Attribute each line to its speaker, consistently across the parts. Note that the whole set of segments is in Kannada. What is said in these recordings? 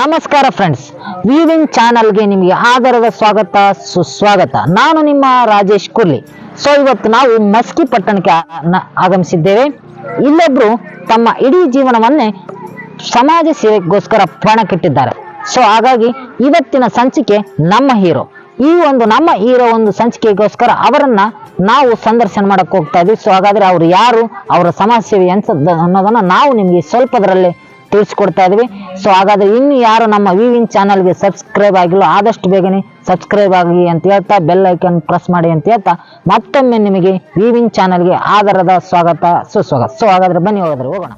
Speaker 1: ನಮಸ್ಕಾರ ಫ್ರೆಂಡ್ಸ್, ವಿವಿನ್ ಚಾನಲ್ಗೆ ನಿಮಗೆ ಆದರದ ಸ್ವಾಗತ ಸುಸ್ವಾಗತ. ನಾನು ನಿಮ್ಮ ರಾಜೇಶ್ ಕುರ್ಲಿ. ಇವತ್ತು ನಾವು ಮಸ್ಕಿ ಪಟ್ಟಣಕ್ಕೆ ಆಗಮಿಸಿದ್ದೇವೆ. ಇಲ್ಲೊಬ್ರು ತಮ್ಮ ಇಡೀ ಜೀವನವನ್ನೇ ಸಮಾಜ ಸೇವೆಗೋಸ್ಕರ ಪಣಕ್ಕಿಟ್ಟಿದ್ದಾರೆ. ಹಾಗಾಗಿ ಇವತ್ತಿನ ಸಂಚಿಕೆ ನಮ್ಮ ಹೀರೋ ಒಂದು ಸಂಚಿಕೆಗೋಸ್ಕರ ಅವರನ್ನ ನಾವು ಸಂದರ್ಶನ ಮಾಡಕ್ ಹೋಗ್ತಾ ಇದ್ವಿ. ಹಾಗಾದ್ರೆ ಅವ್ರು ಯಾರು, ಅವರ ಸಮಾಜ ಸೇವೆ ಅನ್ನೋದನ್ನ ನಾವು ನಿಮ್ಗೆ ಸ್ವಲ್ಪದರಲ್ಲೇ ತಿಳಿಸ್ಕೊಡ್ತಾ ಇದೀವಿ. ಹಾಗಾದ್ರೆ ಇನ್ನು ಯಾರು ನಮ್ಮ ವಿವಿನ್ ಚಾನಲ್ಗೆ ಸಬ್ಸ್ಕ್ರೈಬ್ ಆಗಿಲ್ಲ, ಆದಷ್ಟು ಬೇಗನೆ ಸಬ್ಸ್ಕ್ರೈಬ್ ಆಗಿ ಅಂತ ಹೇಳ್ತಾ ಬೆಲ್ ಐಕನ್ ಪ್ರೆಸ್ ಮಾಡಿ ಅಂತ ಹೇಳ್ತಾ ಮತ್ತೊಮ್ಮೆ ನಿಮಗೆ ವಿವಿನ್ ಚಾನಲ್ಗೆ ಆದರದ ಸ್ವಾಗತ ಸುಸ್ವಾಗತ. ಹಾಗಾದ್ರೆ ಬನ್ನಿ ಹೋಗೋಣ.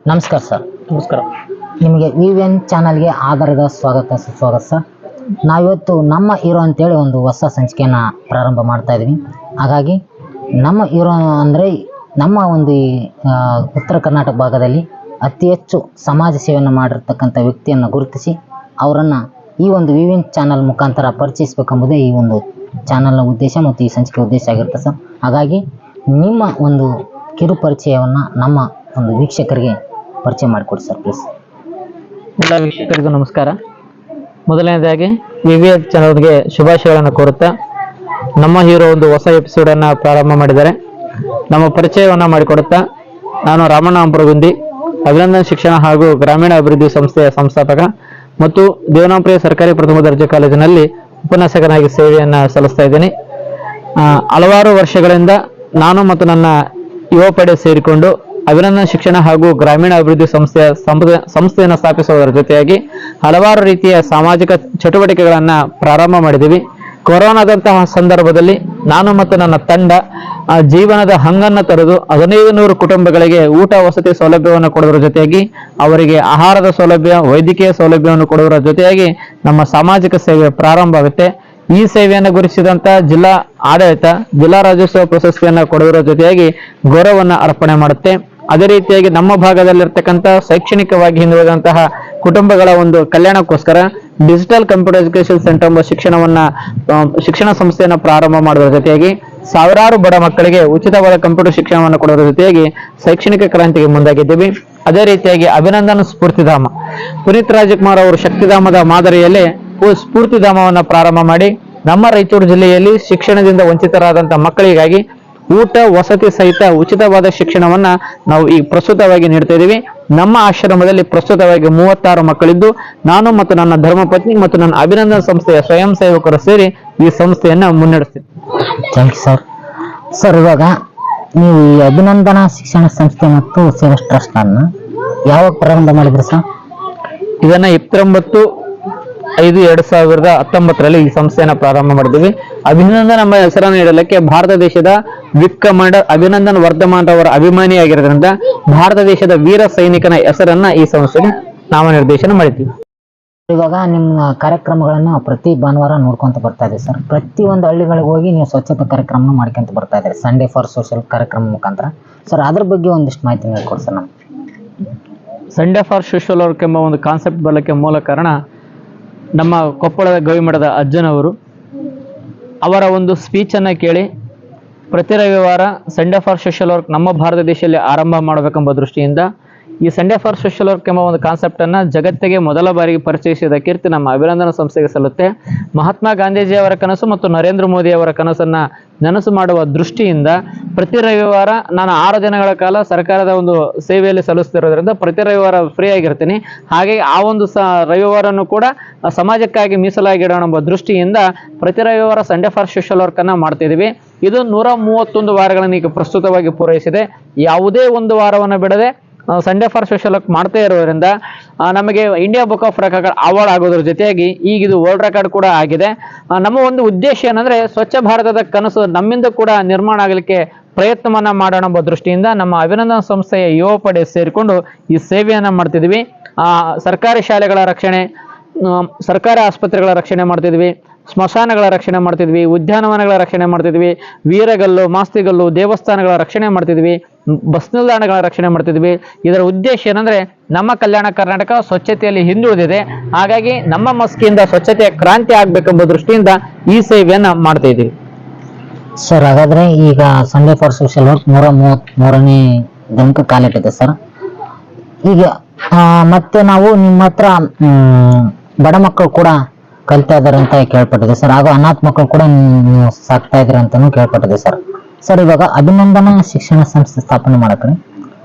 Speaker 1: ನಮಸ್ಕಾರ ಸರ್.
Speaker 2: ನಮಸ್ಕಾರ.
Speaker 1: ನಿಮಗೆ ವಿವಿಎನ್ ಚಾನಲ್ಗೆ ಆಧಾರದ ಸ್ವಾಗತ ಸುಸ್ವಾಗತ ಸರ್. ನಾವಿವತ್ತು ನಮ್ಮ ಹೀರೋ ಅಂತೇಳಿ ಒಂದು ಹೊಸ ಸಂಚಿಕೆಯನ್ನು ಪ್ರಾರಂಭ ಮಾಡ್ತಾ ಇದ್ದೀವಿ. ಹಾಗಾಗಿ ನಮ್ಮ ಹೀರೋ ಅಂದರೆ ನಮ್ಮ ಒಂದು ಉತ್ತರ ಕರ್ನಾಟಕ ಭಾಗದಲ್ಲಿ ಅತಿ ಹೆಚ್ಚು ಸಮಾಜ ಸೇವೆಯನ್ನು ಮಾಡಿರ್ತಕ್ಕಂಥ ವ್ಯಕ್ತಿಯನ್ನು ಗುರುತಿಸಿ ಅವರನ್ನು ಈ ಒಂದು ವಿವಿಎನ್ ಚಾನಲ್ ಮುಖಾಂತರ ಪರಿಚಯಿಸಬೇಕೆಂಬುದೇ ಈ ಒಂದು ಚಾನಲ್ನ ಉದ್ದೇಶ ಮತ್ತು ಈ ಸಂಚಿಕೆ ಉದ್ದೇಶ ಆಗಿರುತ್ತೆ ಸರ್. ಹಾಗಾಗಿ ನಿಮ್ಮ ಒಂದು ಕಿರು ಪರಿಚಯವನ್ನು ನಮ್ಮ ಒಂದು ವೀಕ್ಷಕರಿಗೆ ಪರಿಚಯ ಮಾಡಿಕೊಡಿ ಸರ್ ಪ್ಲೀಸ್.
Speaker 2: ಎಲ್ಲ ವೀಕ್ಷಕರಿಗೂ ನಮಸ್ಕಾರ. ಮೊದಲನೇದಾಗಿ ವಿವಿಎನ್ ಚಾನಲ್ಗೆ ಶುಭಾಶಯಗಳನ್ನು ಕೋರುತ್ತಾ ನಮ್ಮ ಹೀರೋ ಒಂದು ಹೊಸ ಎಪಿಸೋಡನ್ನು ಪ್ರಾರಂಭ ಮಾಡಿದ್ದಾರೆ. ನಮ್ಮ ಪರಿಚಯವನ್ನು ಮಾಡಿಕೊಡುತ್ತಾ, ನಾನು ರಾಮಣ್ಣ ಅಂಪುರಗುಂದಿ, ಅಭಿನಂದನ್ ಶಿಕ್ಷಣ ಹಾಗೂ ಗ್ರಾಮೀಣ ಅಭಿವೃದ್ಧಿ ಸಂಸ್ಥೆಯ ಸಂಸ್ಥಾಪಕ ಮತ್ತು ದೇವನಾಂಪ್ರಿಯ ಸರ್ಕಾರಿ ಪ್ರಥಮ ದರ್ಜೆ ಕಾಲೇಜಿನಲ್ಲಿ ಉಪನ್ಯಾಸಕನಾಗಿ ಸೇವೆಯನ್ನು ಸಲ್ಲಿಸ್ತಾ ಇದ್ದೀನಿ. ಹಲವಾರು ವರ್ಷಗಳಿಂದ ನಾನು ಮತ್ತು ನನ್ನ ಯುವ ಪಡೆ ಸೇರಿಕೊಂಡು ಅಭಿನಂದನ್ ಶಿಕ್ಷಣ ಹಾಗೂ ಗ್ರಾಮೀಣ ಅಭಿವೃದ್ಧಿ ಸಂಸ್ಥೆಯನ್ನು ಸ್ಥಾಪಿಸುವುದರ ಜೊತೆಯಾಗಿ ಹಲವಾರು ರೀತಿಯ ಸಾಮಾಜಿಕ ಚಟುವಟಿಕೆಗಳನ್ನ ಪ್ರಾರಂಭ ಮಾಡಿದ್ದೀವಿ. ಕೊರೋನಾದಂತಹ ಸಂದರ್ಭದಲ್ಲಿ ನಾನು ಮತ್ತು ನನ್ನ ತಂಡ ಜೀವನದ ಹಂಗನ್ನು ತೊರೆದು 1500 ಕುಟುಂಬಗಳಿಗೆ ಊಟ ವಸತಿ ಸೌಲಭ್ಯವನ್ನು ಕೊಡುವುದರ ಜೊತೆಯಾಗಿ ಅವರಿಗೆ ಆಹಾರದ ಸೌಲಭ್ಯ, ವೈದ್ಯಕೀಯ ಸೌಲಭ್ಯವನ್ನು ಕೊಡುವುದರ ಜೊತೆಯಾಗಿ ನಮ್ಮ ಸಾಮಾಜಿಕ ಸೇವೆ ಪ್ರಾರಂಭ ಆಗುತ್ತೆ. ಈ ಸೇವೆಯನ್ನು ಗುರುತಿಸಿದಂತ ಜಿಲ್ಲಾ ಆಡಳಿತ ಜಿಲ್ಲಾ ರಾಜ್ಯೋತ್ಸವ ಪ್ರಶಸ್ತಿಯನ್ನು ಕೊಡುವುದರ ಜೊತೆಯಾಗಿ ಗೌರವವನ್ನು ಅರ್ಪಣೆ ಮಾಡುತ್ತೆ. ಅದೇ ರೀತಿಯಾಗಿ ನಮ್ಮ ಭಾಗದಲ್ಲಿರ್ತಕ್ಕಂಥ ಶೈಕ್ಷಣಿಕವಾಗಿ ಹಿಂದುಳಿದಂತಹ ಕುಟುಂಬಗಳ ಒಂದು ಕಲ್ಯಾಣಕ್ಕೋಸ್ಕರ ಡಿಜಿಟಲ್ ಕಂಪ್ಯೂಟರ್ ಎಜುಕೇಶನ್ ಸೆಂಟರ್ ಎಂಬ ಶಿಕ್ಷಣ ಸಂಸ್ಥೆಯನ್ನು ಪ್ರಾರಂಭ ಮಾಡುವ ಜೊತೆಯಾಗಿ ಸಾವಿರಾರು ಬಡ ಮಕ್ಕಳಿಗೆ ಉಚಿತವಾದ ಕಂಪ್ಯೂಟರ್ ಶಿಕ್ಷಣವನ್ನು ಕೊಡುವ ಜೊತೆಯಾಗಿ ಶೈಕ್ಷಣಿಕ ಕ್ರಾಂತಿಗೆ ಮುಂದಾಗಿದ್ದೀವಿ. ಅದೇ ರೀತಿಯಾಗಿ ಅಭಿನಂದನ್ ಸ್ಫೂರ್ತಿಧಾಮ, ಪುನೀತ್ ರಾಜ್ಕುಮಾರ್ ಅವರು ಶಕ್ತಿಧಾಮದ ಮಾದರಿಯಲ್ಲೇ ಸ್ಫೂರ್ತಿಧಾಮವನ್ನು ಪ್ರಾರಂಭ ಮಾಡಿ ನಮ್ಮ ರಾಯಚೂರು ಜಿಲ್ಲೆಯಲ್ಲಿ ಶಿಕ್ಷಣದಿಂದ ವಂಚಿತರಾದಂತಹ ಮಕ್ಕಳಿಗಾಗಿ ಊಟ ವಸತಿ ಸಹಿತ ಉಚಿತವಾದ ಶಿಕ್ಷಣವನ್ನ ನಾವು ಈ ಪ್ರಸ್ತುತವಾಗಿ ನೀಡ್ತಾ ಇದ್ದೀವಿ. ನಮ್ಮ ಆಶ್ರಮದಲ್ಲಿ ಪ್ರಸ್ತುತವಾಗಿ 36 ಮಕ್ಕಳಿದ್ದು ನಾನು ಮತ್ತು ನನ್ನ ಧರ್ಮಪತ್ನಿ ಮತ್ತು ನನ್ನ ಅಭಿನಂದನ್ ಸಂಸ್ಥೆಯ ಸ್ವಯಂ ಸೇವಕರು ಸೇರಿ ಈ ಸಂಸ್ಥೆಯನ್ನ ಮುನ್ನಡೆಸ್ತೀವಿ.
Speaker 1: Thank you sir. ಸರ್, ಇವಾಗ ನೀವು ಈ ಅಭಿನಂದನಾ ಶಿಕ್ಷಣ ಸಂಸ್ಥೆ ಮತ್ತು ಸೇವಾ ಟ್ರಸ್ಟ್ ಅನ್ನ ಯಾವಾಗ ಪ್ರಾರಂಭ ಮಾಡಿದ್ರಿ ಸರ್?
Speaker 2: ಇದನ್ನ 29/5/2019 ಈ ಸಂಸ್ಥೆಯನ್ನು ಪ್ರಾರಂಭ ಮಾಡಿದ್ದೀವಿ. ಅಭಿನಂದನ್ ಎಂಬ ಹೆಸರನ್ನು ನೀಡಲಿಕ್ಕೆ ಭಾರತ ದೇಶದ ವಿಪ್ ಕಮಾಂಡರ್ ಅಭಿನಂದನ್ ವರ್ಧಮಾನ್ ಅವರ ಅಭಿಮಾನಿಯಾಗಿರೋದ್ರಿಂದ ಭಾರತ ದೇಶದ ವೀರ ಸೈನಿಕನ ಹೆಸರನ್ನ ಈ ಸಂಸ್ಥೆಗೆ ನಾಮನಿರ್ದೇಶನ ಮಾಡಿದ್ದೀವಿ.
Speaker 1: ಇವಾಗ ನಿಮ್ಮ ಕಾರ್ಯಕ್ರಮಗಳನ್ನು ಪ್ರತಿ ಭಾನುವಾರ ನೋಡ್ಕೊಂತ ಬರ್ತಾ ಇದೆ ಸರ್. ಪ್ರತಿಯೊಂದು ಹಳ್ಳಿಗಳಿಗೆ ಹೋಗಿ ನೀವು ಸ್ವಚ್ಛತಾ ಕಾರ್ಯಕ್ರಮ ಮಾಡ್ಕೊಂತ ಬರ್ತಾ ಇದ್ದಾರೆ, ಸಂಡೇ ಫಾರ್ ಸೋಷಿಯಲ್ ಕಾರ್ಯಕ್ರಮ ಮುಖಾಂತರ. ಸರ್, ಅದ್ರ ಬಗ್ಗೆ ಒಂದಿಷ್ಟು ಮಾಹಿತಿ ಹೇಳ್ಕೊಡಿ ಸರ್ ನಮ್ಗೆ.
Speaker 2: ಸಂಡೇ ಫಾರ್ ಸೋಷಿಯಲ್ ವರ್ಕ್ ಎಂಬ ಒಂದು ಕಾನ್ಸೆಪ್ಟ್ ಬರಲಿಕ್ಕೆ ಮೂಲ ಕಾರಣ ನಮ್ಮ ಕೊಪ್ಪಳದ ಗವಿಮಠದ ಅಜ್ಜನವರು ಅವರ ಒಂದು ಸ್ಪೀಚನ್ನು ಕೇಳಿ ಪ್ರತಿ ರವಿವಾರ ಸಂಡೇ ಫಾರ್ ಸೋಷಿಯಲ್ ವರ್ಕ್ ನಮ್ಮ ಭಾರತ ದೇಶದಲ್ಲಿ ಆರಂಭ ಮಾಡಬೇಕೆಂಬ ದೃಷ್ಟಿಯಿಂದ ಈ ಸಂಡೇ ಫಾರ್ ಸೋಷಿಯಲ್ ವರ್ಕ್ ಎಂಬ ಒಂದು ಕಾನ್ಸೆಪ್ಟನ್ನು ಜಗತ್ತಿಗೆ ಮೊದಲ ಬಾರಿಗೆ ಪರಿಚಯಿಸಿದ ಕೀರ್ತಿ ನಮ್ಮ ಅಭಿನಂದನ ಸಂಸ್ಥೆಗೆ ಸಲ್ಲುತ್ತೆ. ಮಹಾತ್ಮ ಗಾಂಧೀಜಿಯವರ ಕನಸು ಮತ್ತು ನರೇಂದ್ರ ಮೋದಿ ಅವರ ಕನಸನ್ನು ನನಸು ಮಾಡುವ ದೃಷ್ಟಿಯಿಂದ ಪ್ರತಿ ರವಿವಾರ ನಾನು 6 ದಿನಗಳ ಕಾಲ ಸರ್ಕಾರದ ಒಂದು ಸೇವೆಯಲ್ಲಿ ಸಲ್ಲಿಸ್ತಿರೋದ್ರಿಂದ ಪ್ರತಿ ರವಿವಾರ ಫ್ರೀ ಆಗಿರ್ತೀನಿ. ಹಾಗೆ ಆ ಒಂದು ರವಿವಾರನು ಕೂಡ ಸಮಾಜಕ್ಕಾಗಿ ಮೀಸಲಾಗಿಡೋಣ ಎಂಬ ದೃಷ್ಟಿಯಿಂದ ಪ್ರತಿ ರವಿವಾರ ಸಂಡೇ ಫಾರ್ ಸೋಷಿಯಲ್ ವರ್ಕ್ ಅನ್ನ ಮಾಡ್ತಿದ್ದೀವಿ. ಇದು 131 ವಾರಗಳನ್ನು ಈಗ ಪ್ರಸ್ತುತವಾಗಿ ಪೂರೈಸಿದೆ. ಯಾವುದೇ ಒಂದು ವಾರವನ್ನು ಬಿಡದೆ ಸಂಡೇ ಫಾರ್ ಸೋಷಿಯಲ್ ವರ್ಕ್ ಮಾಡ್ತಾ ಇರೋದ್ರಿಂದ ನಮಗೆ India book of record award ಆಗೋದ್ರ ಜೊತೆಯಾಗಿ ಈಗ ಇದು ವರ್ಲ್ಡ್ ರೆಕಾರ್ಡ್ ಕೂಡ ಆಗಿದೆ. ನಮ್ಮ ಒಂದು ಉದ್ದೇಶ ಏನಂದ್ರೆ ಸ್ವಚ್ಛ ಭಾರತದ ಕನಸು ನಮ್ಮಿಂದ ಕೂಡ ನಿರ್ಮಾಣ ಆಗಲಿಕ್ಕೆ ಪ್ರಯತ್ನವನ್ನ ಮಾಡೋಣ ಎಂಬ ದೃಷ್ಟಿಯಿಂದ ನಮ್ಮ ಅಭಿನಂದನಾ ಸಂಸ್ಥೆಯ ಯುವ ಪಡೆ ಸೇರಿಕೊಂಡು ಈ ಸೇವೆಯನ್ನ ಮಾಡ್ತಿದ್ವಿ. ಸರ್ಕಾರಿ ಶಾಲೆಗಳ ರಕ್ಷಣೆ, ಸರ್ಕಾರಿ ಆಸ್ಪತ್ರೆಗಳ ರಕ್ಷಣೆ ಮಾಡ್ತಿದ್ವಿ, ಸ್ಮಶಾನಗಳ ರಕ್ಷಣೆ ಮಾಡ್ತಿದ್ವಿ, ಉದ್ಯಾನವನಗಳ ರಕ್ಷಣೆ ಮಾಡ್ತಿದ್ವಿ, ವೀರಗಲ್ಲು, ಮಾಸ್ತಿಗಲ್ಲು, ದೇವಸ್ಥಾನಗಳ ರಕ್ಷಣೆ ಮಾಡ್ತಿದ್ವಿ, ಬಸ್ ನಿಲ್ದಾಣಗಳ ರಕ್ಷಣೆ ಮಾಡ್ತಿದ್ವಿ. ಇದರ ಉದ್ದೇಶ ಏನಂದ್ರೆ ನಮ್ಮ ಕಲ್ಯಾಣ ಕರ್ನಾಟಕ ಸ್ವಚ್ಛತೆಯಲ್ಲಿ ಹಿಂದುಳಿದಿದೆ, ಹಾಗಾಗಿ ನಮ್ಮ ಮಸ್ಕಿಯಿಂದ ಸ್ವಚ್ಛತೆಯ ಕ್ರಾಂತಿ ಆಗ್ಬೇಕೆಂಬ ದೃಷ್ಟಿಯಿಂದ ಈ ಸೇವೆಯನ್ನ ಮಾಡ್ತಾ ಇದ್ದೀವಿ.
Speaker 1: ಸರ್ ಹಾಗಾದ್ರೆ ಈಗ ಸಂಡೇ ಫಾರ್ ಸೋಷಿಯಲ್ ವರ್ಕ್ 133ನೇ ದಿನಕ್ಕೆ ಕಾಲಿಟ್ಟಿದೆ ಸರ್. ಈಗ ಮತ್ತೆ ನಾವು ನಿಮ್ಮ ಹತ್ರ ಬಡ ಮಕ್ಕಳು ಕೂಡ ಕಲಿತಾ ಇದಾರೆ ಅಂತ ಕೇಳ್ಪಟ್ಟಿದೆ ಸರ್, ಹಾಗೂ ಅನಾಥ ಮಕ್ಕಳು ಕೂಡ ನೀವು ಸಾಕ್ತಾ ಇದ್ರಿ ಅಂತಾನು ಕೇಳ್ಪಟ್ಟಿದೆ ಸರ್. ಸರ್ ಇವಾಗ ಅಭಿನಂದನಾ ಶಿಕ್ಷಣ ಸಂಸ್ಥೆ ಸ್ಥಾಪನೆ ಮಾಡಕ್ರಿ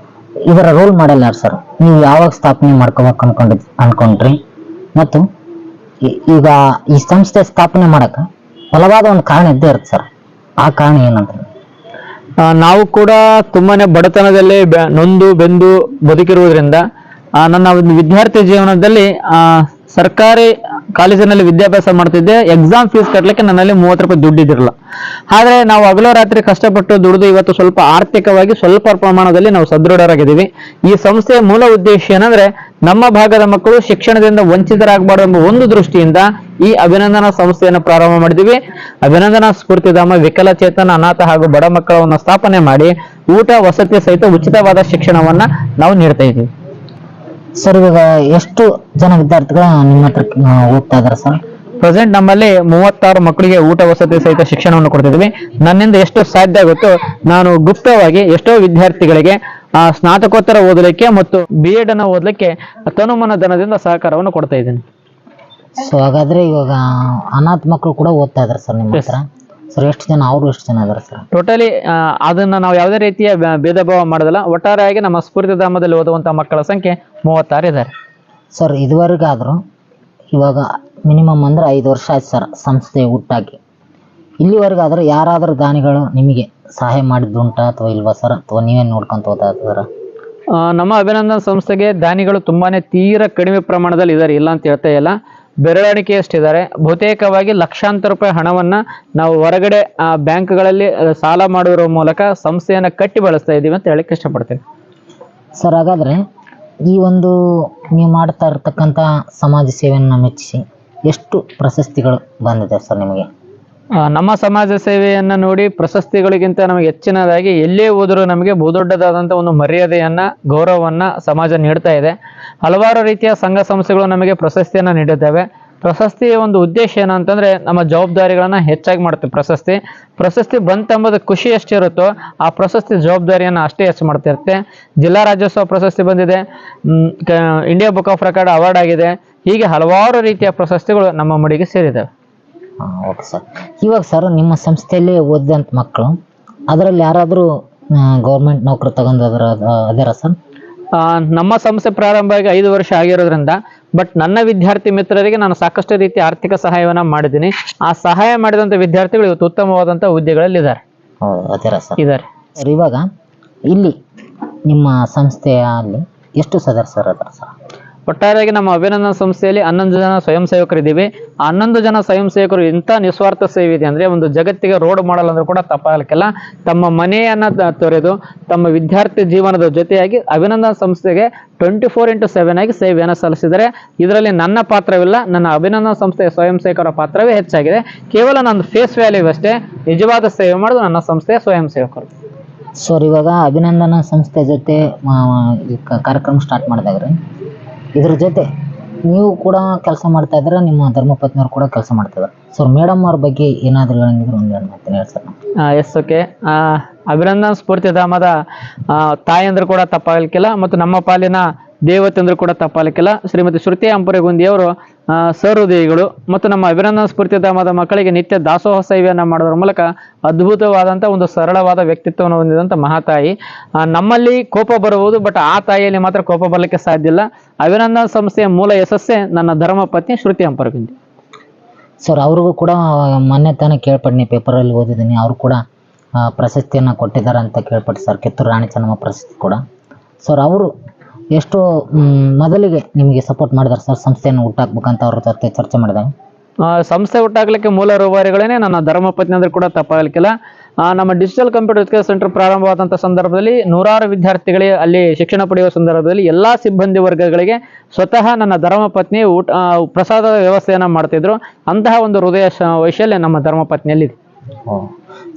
Speaker 1: ಇದರ ರೋಲ್ ಮಾಡಲ್ಲ ಸರ್, ನೀವು ಯಾವಾಗ ಸ್ಥಾಪನೆ ಮಾಡ್ಕೋಬೇಕು ಅನ್ಕೊಂಡ್ರಿ, ಮತ್ತು ಈಗ ಈ ಸಂಸ್ಥೆ ಸ್ಥಾಪನೆ ಮಾಡಕ ಬಲವಾದ ಒಂದು ಕಾರಣ ಇದ್ದೇ ಇರುತ್ತೆ ಸರ್, ಆ ಕಾರಣ ಏನಂತ?
Speaker 2: ನಾವು ಕೂಡ ತುಂಬಾನೇ ಬಡತನದಲ್ಲಿ ನೊಂದು ಬೆಂದು ಬದುಕಿರುವುದರಿಂದ ನನ್ನ ಒಂದು ವಿದ್ಯಾರ್ಥಿ ಜೀವನದಲ್ಲಿ ಸರ್ಕಾರಿ ಕಾಲೇಜಿನಲ್ಲಿ ವಿದ್ಯಾಭ್ಯಾಸ ಮಾಡ್ತಿದ್ದೆ. ಎಕ್ಸಾಮ್ ಫೀಸ್ ಕಟ್ಟಲಿಕ್ಕೆ ನನ್ನಲ್ಲಿ 30 ರೂಪಾಯಿ ದುಡ್ಡಿದ್ದಿರಲ್ಲ. ಆದ್ರೆ ನಾವು ಹಗಲು ರಾತ್ರಿ ಕಷ್ಟಪಟ್ಟು ದುಡಿದು ಇವತ್ತು ಸ್ವಲ್ಪ ಆರ್ಥಿಕವಾಗಿ ಸ್ವಲ್ಪ ಪ್ರಮಾಣದಲ್ಲಿ ನಾವು ಸದೃಢರಾಗಿದ್ದೀವಿ. ಈ ಸಂಸ್ಥೆಯ ಮೂಲ ಉದ್ದೇಶ ಏನಂದ್ರೆ ನಮ್ಮ ಭಾಗದ ಮಕ್ಕಳು ಶಿಕ್ಷಣದಿಂದ ವಂಚಿತರಾಗಬಾರದು ಎಂಬ ಒಂದು ದೃಷ್ಟಿಯಿಂದ ಈ ಅಭಿನಂದನಾ ಸಂಸ್ಥೆಯನ್ನು ಪ್ರಾರಂಭ ಮಾಡಿದ್ದೀವಿ. ಅಭಿನಂದನಾ ಸ್ಫೂರ್ತಿಧಾಮ ವಿಕಲಚೇತನ, ಅನಾಥ ಹಾಗೂ ಬಡ ಮಕ್ಕಳನ್ನ ಸ್ಥಾಪನೆ ಮಾಡಿ ಊಟ ವಸತಿ ಸಹಿತ ಉಚಿತವಾದ ಶಿಕ್ಷಣವನ್ನ ನಾವು ನೀಡ್ತಾ ಇದ್ದೀವಿ.
Speaker 1: ಸರ್ ಇವಾಗ ಎಷ್ಟು ಜನ ವಿದ್ಯಾರ್ಥಿಗಳು ನಿಮ್ಮ ಹತ್ರ ಓದ್ತಾ ಇದಾರೆ ಸರ್?
Speaker 2: ಪ್ರೆಸೆಂಟ್ ನಮ್ಮಲ್ಲಿ 36 ಮಕ್ಕಳಿಗೆ ಊಟ ವಸತಿ ಸಹಿತ ಶಿಕ್ಷಣವನ್ನು ಕೊಡ್ತಿದ್ವಿ. ನನ್ನಿಂದ ಎಷ್ಟು ಸಾಧ್ಯ ಆಗುತ್ತೋ ನಾನು ಗುಪ್ತವಾಗಿ ಎಷ್ಟೋ ವಿದ್ಯಾರ್ಥಿಗಳಿಗೆ ಸ್ನಾತಕೋತ್ತರ ಓದಲಿಕ್ಕೆ ಮತ್ತು BEd ಅನ್ನು ಓದಲಿಕ್ಕೆ ತನುಮನ ಧನದಿಂದ ಸಹಕಾರವನ್ನು ಕೊಡ್ತಾ ಇದ್ದೀನಿ.
Speaker 1: ಸೊ ಹಾಗಾದ್ರೆ ಇವಾಗ ಅನಾಥ ಮಕ್ಕಳು ಕೂಡ ಓದ್ತಾ ಇದಾರೆ ಸರ್ ನಿಮ್ಮ ಹತ್ರ? ಸರ್ ಎಷ್ಟು ಜನ, ಅವರು ಎಷ್ಟು ಜನ ಇದಾರೆ ಸರ್?
Speaker 2: ಟೋಟಲಿ ಅದನ್ನ ನಾವು ಯಾವುದೇ ರೀತಿಯ ಭೇದ ಭಾವ ಮಾಡೋದಿಲ್ಲ. ಒಟ್ಟಾರೆಯಾಗಿ ನಮ್ಮ ಸ್ಫೂರ್ತಿಧಾಮದಲ್ಲಿ ಓದುವಂತಹ ಮಕ್ಕಳ ಸಂಖ್ಯೆ 36 ಇದ್ದಾರೆ.
Speaker 1: ಸರ್ ಇದುವರೆಗಾದ್ರು ಇವಾಗ ಮಿನಿಮಮ್ ಅಂದ್ರೆ 5 ವರ್ಷ ಆಯ್ತು ಸರ್ ಸಂಸ್ಥೆ ಹುಟ್ಟಾಗಿ. ಇಲ್ಲಿವರೆಗಾದ್ರೆ ಯಾರಾದರೂ ದಾನಿಗಳು ನಿಮಗೆ ಸಹಾಯ ಮಾಡಿದ್ದುಂಟಾ ಅಥವಾ ಇಲ್ವಾ ಸರ್, ಅಥವಾ ನೀವೇ ನೋಡ್ಕೊಂತ ಹೋದಾರ?
Speaker 2: ನಮ್ಮ ಅಭಿನಂದನಾ ಸಂಸ್ಥೆಗೆ ದಾನಿಗಳು ತುಂಬಾನೇ ತೀರಾ ಕಡಿಮೆ ಪ್ರಮಾಣದಲ್ಲಿ ಇದ್ದಾರೆ, ಇಲ್ಲ ಅಂತ ಹೇಳ್ತಾ ಇಲ್ಲ, ಬೆರಳಿಕೆಯಷ್ಟಿದ್ದಾರೆ. ಬಹುತೇಕವಾಗಿ ಲಕ್ಷಾಂತರ ರೂಪಾಯಿ ಹಣವನ್ನ ನಾವು ಹೊರಗಡೆ ಬ್ಯಾಂಕ್ಗಳಲ್ಲಿ ಸಾಲ ಮಾಡುವ ಮೂಲಕ ಸಂಸ್ಥೆಯನ್ನ ಕಟ್ಟಿ ಬಳಸ್ತಾ ಇದ್ದೀವಿ ಅಂತ ಹೇಳಕ್ಕೆ ಇಷ್ಟಪಡ್ತೇನೆ.
Speaker 1: ಸರ್ ಹಾಗಾದ್ರೆ ಈ ಒಂದು ನೀವು ಮಾಡ್ತಾ ಇರ್ತಕ್ಕಂಥ ಸಮಾಜ ಸೇವೆಯನ್ನು ಮೆಚ್ಚಿಸಿ ಎಷ್ಟು ಪ್ರಶಸ್ತಿಗಳು ಬಂದಿದೆ ಸರ್ ನಿಮಗೆ?
Speaker 2: ನಮ್ಮ ಸಮಾಜ ಸೇವೆಯನ್ನ ನೋಡಿ ಪ್ರಶಸ್ತಿಗಳಿಗಿಂತ ನಮಗೆ ಹೆಚ್ಚಿನದಾಗಿ ಎಲ್ಲೇ ಹೋದರೂ ನಮಗೆ ಬಹುದೊಡ್ಡದಾದಂಥ ಒಂದು ಮರ್ಯಾದೆಯನ್ನ, ಗೌರವವನ್ನ ಸಮಾಜ ನೀಡ್ತಾ ಇದೆ. ಹಲವಾರು ರೀತಿಯ ಸಂಘ ಸಂಸ್ಥೆಗಳು ನಮಗೆ ಪ್ರಶಸ್ತಿಯನ್ನ ನೀಡಿದ್ದಾವೆ. ಪ್ರಶಸ್ತಿಯ ಒಂದು ಉದ್ದೇಶ ಏನಂತಂದ್ರೆ ನಮ್ಮ ಜವಾಬ್ದಾರಿಗಳನ್ನ ಹೆಚ್ಚಾಗಿ ಮಾಡ್ತೀವಿ. ಪ್ರಶಸ್ತಿ ಬಂತೆಂಬುದು ಖುಷಿ ಎಷ್ಟಿರುತ್ತೋ ಆ ಪ್ರಶಸ್ತಿ ಜವಾಬ್ದಾರಿಯನ್ನ ಅಷ್ಟೇ ಹೆಚ್ಚು ಮಾಡ್ತಿರುತ್ತೆ. ಜಿಲ್ಲಾ ರಾಜ್ಯೋತ್ಸವ ಪ್ರಶಸ್ತಿ ಬಂದಿದೆ, India book of record award ಆಗಿದೆ, ಹೀಗೆ ಹಲವಾರು ರೀತಿಯ ಪ್ರಶಸ್ತಿಗಳು ನಮ್ಮ ಮಡಿಗೆ ಸೇರಿದ್ದಾವೆ.
Speaker 1: Okay sir. ಇವಾಗ ಸರ್ ನಿಮ್ಮ ಸಂಸ್ಥೆಯಲ್ಲಿ ಓದಿದಂಥ ಮಕ್ಕಳು ಅದರಲ್ಲಿ ಯಾರಾದರೂ ಗೌರ್ಮೆಂಟ್ ನೌಕರಿ ತಗೊಂಡದ್ರ ಅದಾರ ಸರ್?
Speaker 2: ನಮ್ಮ ಸಂಸ್ಥೆ ಪ್ರಾರಂಭ ಆಗಿ 5 ವರ್ಷ ಆಗಿರೋದ್ರಿಂದ ಬಟ್ ನನ್ನ ವಿದ್ಯಾರ್ಥಿ ಮಿತ್ರರಿಗೆ ನಾನು ಸಾಕಷ್ಟು ರೀತಿಯ ಆರ್ಥಿಕ ಸಹಾಯವನ್ನ ಮಾಡಿದ್ದೀನಿ. ಆ ಸಹಾಯ ಮಾಡಿದಂಥ ವಿದ್ಯಾರ್ಥಿಗಳು ಇವತ್ತು ಉತ್ತಮವಾದಂಥ ಹುದ್ದೆಗಳಲ್ಲಿ ಇದ್ದಾರೆ.
Speaker 1: ಇದ್ದಾರೆ ಸರ್. ಇವಾಗ ಇಲ್ಲಿ ನಿಮ್ಮ ಸಂಸ್ಥೆಯಲ್ಲಿ ಎಷ್ಟು ಸದಸ್ಯರು ಅದಾರ ಸರ್?
Speaker 2: ಒಟ್ಟಾರೆಯಾಗಿ ನಮ್ಮ ಅಭಿನಂದನಾ ಸಂಸ್ಥೆಯಲ್ಲಿ 11 ಜನ ಸ್ವಯಂ ಸೇವಕರಿದ್ದೀವಿ. ಆ 11 ಜನ ಸ್ವಯಂ ಸೇವಕರು ಇಂಥ ನಿಸ್ವಾರ್ಥ ಸೇವೆ ಇದೆ ಅಂದ್ರೆ ಒಂದು ಜಗತ್ತಿಗೆ ರೋಡ್ ಮಾಡಲ್ ಅಂದ್ರೂ ಕೂಡ ತಪ್ಪಾಗಲಿಕ್ಕಿಲ್ಲ. ತಮ್ಮ ಮನೆಯನ್ನ ತೊರೆದು ತಮ್ಮ ವಿದ್ಯಾರ್ಥಿ ಜೀವನದ ಜೊತೆಯಾಗಿ ಅಭಿನಂದನಾ ಸಂಸ್ಥೆಗೆ 24/7 ಆಗಿ ಸೇವೆಯನ್ನು ಸಲ್ಲಿಸಿದರೆ ಇದರಲ್ಲಿ ನನ್ನ ಪಾತ್ರವಿಲ್ಲ. ನನ್ನ ಅಭಿನಂದನಾ ಸಂಸ್ಥೆಯ ಸ್ವಯಂ ಸೇವಕರ ಪಾತ್ರವೇ ಹೆಚ್ಚಾಗಿದೆ. ಕೇವಲ ನನ್ನ ಫೇಸ್ ವ್ಯಾಲ್ಯೂ ಅಷ್ಟೇ, ನಿಜವಾದ ಸೇವೆ ಮಾಡೋದು ನನ್ನ ಸಂಸ್ಥೆಯ ಸ್ವಯಂ ಸೇವಕರು.
Speaker 1: ಸರ್ ಇವಾಗ ಅಭಿನಂದನಾ ಸಂಸ್ಥೆ ಜೊತೆ ಕಾರ್ಯಕ್ರಮ ಸ್ಟಾರ್ಟ್ ಮಾಡಿದಾಗ್ರಿ ಇದ್ರ ಜೊತೆ ನೀವು ಕೂಡ ಕೆಲಸ ಮಾಡ್ತಾ ಇದ್ರೆ, ನಿಮ್ಮ ಧರ್ಮಪತ್ನಿಯವರು ಕೂಡ ಕೆಲಸ ಮಾಡ್ತಾ ಇದ್ದಾರೆ. ಸರ್ ಮೇಡಮ್ ಅವ್ರ ಬಗ್ಗೆ ಏನಾದರೂ ಹೇಳಂಗಿದ್ರೆ ಒಂದೆರಡು ಮಾತನ್ನು ಹೇಳಿ ಸರ್.
Speaker 2: Yes okay. ಅಭಿನಂದನಾ ಸ್ಫೂರ್ತಿಧಾಮದ ತಾಯಂದ್ರು ಕೂಡ ತಪ್ಪಾಗಲಿಕ್ಕಿಲ್ಲ ಮತ್ತು ನಮ್ಮ ಪಾಲಿನ ದೇವತೆಂದ್ರು ಕೂಡ ತಪ್ಪಾಗಲಿಕ್ಕಿಲ್ಲ. ಶ್ರೀಮತಿ ಶ್ರುತಿ ಅಂಪುರೆಗುಂದಿಯವರು ಸಹೃದಯಿಗಳು ಮತ್ತು ನಮ್ಮ ಅಭಿನಂದನಾ ಸ್ಫೂರ್ತಿಧಾಮದ ಮಕ್ಕಳಿಗೆ ನಿತ್ಯ ದಾಸೋಹ ಸೇವೆಯನ್ನು ಮಾಡೋದ್ರ ಮೂಲಕ ಅದ್ಭುತವಾದಂಥ ಒಂದು ಸರಳವಾದ ವ್ಯಕ್ತಿತ್ವವನ್ನು ಹೊಂದಿದಂಥ ಮಹಾತಾಯಿ. ನಮ್ಮಲ್ಲಿ ಕೋಪ ಬರಬಹುದು, ಬಟ್ ಆ ತಾಯಿಯಲ್ಲಿ ಮಾತ್ರ ಕೋಪ ಬರಲಿಕ್ಕೆ ಸಾಧ್ಯ ಇಲ್ಲ. ಅಭಿನಂದನಾ ಸಂಸ್ಥೆಯ ಮೂಲ ಯಶಸ್ಸೇ ನನ್ನ ಧರ್ಮಪತ್ನಿ ಶ್ರುತಿ ಅಂಪುರೆಗುಂದಿ.
Speaker 1: ಸರ್ ಅವ್ರಿಗೂ ಕೂಡ ಮೊನ್ನೆ ತಾನೇ ಕೇಳ್ಪಡ್ನಿ, ಪೇಪರಲ್ಲಿ ಓದಿದ್ದೀನಿ, ಅವರು ಕೂಡ ಪ್ರಶಸ್ತಿಯನ್ನು ಕೊಟ್ಟಿದ್ದಾರೆ ಅಂತ ಕೇಳ್ಪಟ್ಟು ಸರ್, ಕಿತ್ತೂರು ರಾಣಿ ಚೆನ್ನಮ್ಮ ಪ್ರಶಸ್ತಿ ಕೂಡ. ಸರ್ ಅವರು ಎಷ್ಟು ಮೊದಲಿಗೆ ನಿಮಗೆ ಸಪೋರ್ಟ್ ಮಾಡಿದಾರೆ ಸರ್ ಸಂಸ್ಥೆಯನ್ನು ಹುಟ್ಟಾಕ್ಬೇಕಂತ ಅವ್ರ ಜೊತೆ ಚರ್ಚೆ ಮಾಡಿದಾಗ?
Speaker 2: ಸಂಸ್ಥೆ ಹುಟ್ಟಾಗ್ಲಿಕ್ಕೆ ಮೂಲ ರೂವಾರಿಗಳೇನೆ ನನ್ನ ಧರ್ಮಪತ್ನಿ ಅಂದ್ರೆ ಕೂಡ ತಪ್ಪಾಗಲಿಕ್ಕಿಲ್ಲ. ನಮ್ಮ ಡಿಜಿಟಲ್ ಕಂಪ್ಯೂಟರ್ ಎಜುಕೇಶನ್ ಸೆಂಟರ್ ಪ್ರಾರಂಭವಾದಂಥ ಸಂದರ್ಭದಲ್ಲಿ ನೂರಾರು ವಿದ್ಯಾರ್ಥಿಗಳಿಗೆ ಅಲ್ಲಿ ಶಿಕ್ಷಣ ಪಡೆಯುವ ಸಂದರ್ಭದಲ್ಲಿ ಎಲ್ಲಾ ಸಿಬ್ಬಂದಿ ವರ್ಗಗಳಿಗೆ ಸ್ವತಃ ನನ್ನ ಧರ್ಮಪತ್ನಿ ಪ್ರಸಾದದ ವ್ಯವಸ್ಥೆಯನ್ನ ಮಾಡ್ತಿದ್ರು. ಅಂತಹ ಒಂದು ಹೃದಯ ವೈಶಲ್ಯ ನಮ್ಮ ಧರ್ಮಪತ್ನಿಯಲ್ಲಿದೆ.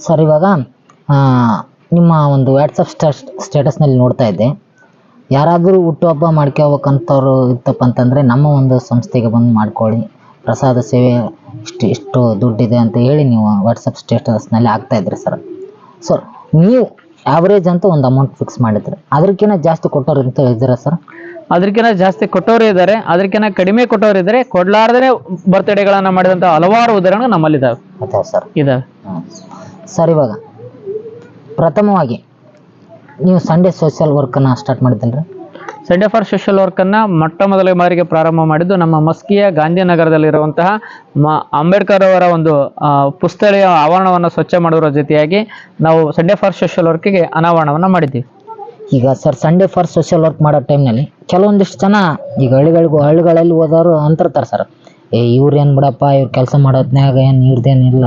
Speaker 1: ಸರ್, ಇವಾಗ ನಿಮ್ಮ ಒಂದು ವಾಟ್ಸಪ್ ಸ್ಟೇಟಸ್ನಲ್ಲಿ ನೋಡ್ತಾ ಇದ್ದೆ, ಯಾರಾದರೂ ಹುಟ್ಟುಹಬ್ಬ ಮಾಡ್ಕೋಬೇಕಂತವ್ರು ಇತ್ತಪ್ಪ ಅಂತಂದರೆ ನಮ್ಮ ಒಂದು ಸಂಸ್ಥೆಗೆ ಬಂದು ಮಾಡ್ಕೊಳ್ಳಿ, ಪ್ರಸಾದ ಸೇವೆ ಇಷ್ಟು ದುಡ್ಡಿದೆ ಅಂತ ಹೇಳಿ ನೀವು ವಾಟ್ಸಪ್ ಸ್ಟೇಟಸ್ನಲ್ಲಿ ಆಗ್ತಾ ಇದ್ರಿ ಸರ್. ಸರ್, ನೀವು ಆವ್ರೇಜ್ ಅಂತ ಒಂದು ಅಮೌಂಟ್ ಫಿಕ್ಸ್ ಮಾಡಿದ್ರಿ, ಅದಕ್ಕಿಂತ ಜಾಸ್ತಿ ಕೊಟ್ಟವ್ರು ಅಂತ ಇದ್ದೀರಾ ಸರ್?
Speaker 2: ಅದಕ್ಕಿಂತ ಜಾಸ್ತಿ ಕೊಟ್ಟವರು ಇದ್ದಾರೆ, ಅದಕ್ಕಿಂತ ಕಡಿಮೆ ಕೊಟ್ಟವರು ಇದ್ದಾರೆ, ಕೊಡ್ಲಾರ್ದೇ ಬರ್ತ್ಡೇಗಳನ್ನ ಮಾಡಿದಂಥ ಹಲವಾರು ಉದಾಹರಣೆ ನಮ್ಮಲ್ಲಿದ್ದಾವೆ.
Speaker 1: ಅದೇ ಸರ್,
Speaker 2: ಇದಾವೆ.
Speaker 1: ಸರ್, ಇವಾಗ ಪ್ರಥಮವಾಗಿ ನೀವು ಸಂಡೇ ಸೋಷಿಯಲ್ ವರ್ಕನ್ನು ಸ್ಟಾರ್ಟ್ ಮಾಡಿದ್ದಲ್ರಿ?
Speaker 2: ಸಂಡೇ ಫಾರ್ ಸೋಷಿಯಲ್ ವರ್ಕನ್ನು ಮೊಟ್ಟ ಮೊದಲ ಬಾರಿಗೆ ಪ್ರಾರಂಭ ಮಾಡಿದ್ದು ನಮ್ಮ ಮಸ್ಕಿಯ ಗಾಂಧಿನಗರದಲ್ಲಿರುವಂತಹ ಅಂಬೇಡ್ಕರ್ ಅವರ ಒಂದು ಪುಸ್ತಳಿಯ ಆವರಣವನ್ನು ಸ್ವಚ್ಛ ಮಾಡುವ ಜೊತೆಯಾಗಿ ನಾವು ಸಂಡೇ ಫಾರ್ ಸೋಷಿಯಲ್ ವರ್ಕಿಗೆ ಅನಾವರಣವನ್ನು ಮಾಡಿದ್ದೀವಿ.
Speaker 1: ಈಗ sir, Sunday for social work ಮಾಡೋ ಟೈಮ್ನಲ್ಲಿ ಕೆಲವೊಂದಿಷ್ಟು ಜನ ಈಗ ಹಳ್ಳಿಗಳಲ್ಲಿ ಹೋದವರು ಅಂತಿರ್ತಾರೆ ಸರ್, ಇವ್ರು ಏನು ಬಿಡಪ್ಪ, ಇವ್ರು ಕೆಲಸ ಮಾಡೋದ್ನಾಗ ಏನು ಇವ್ರದ್ದೇನಿಲ್ಲ,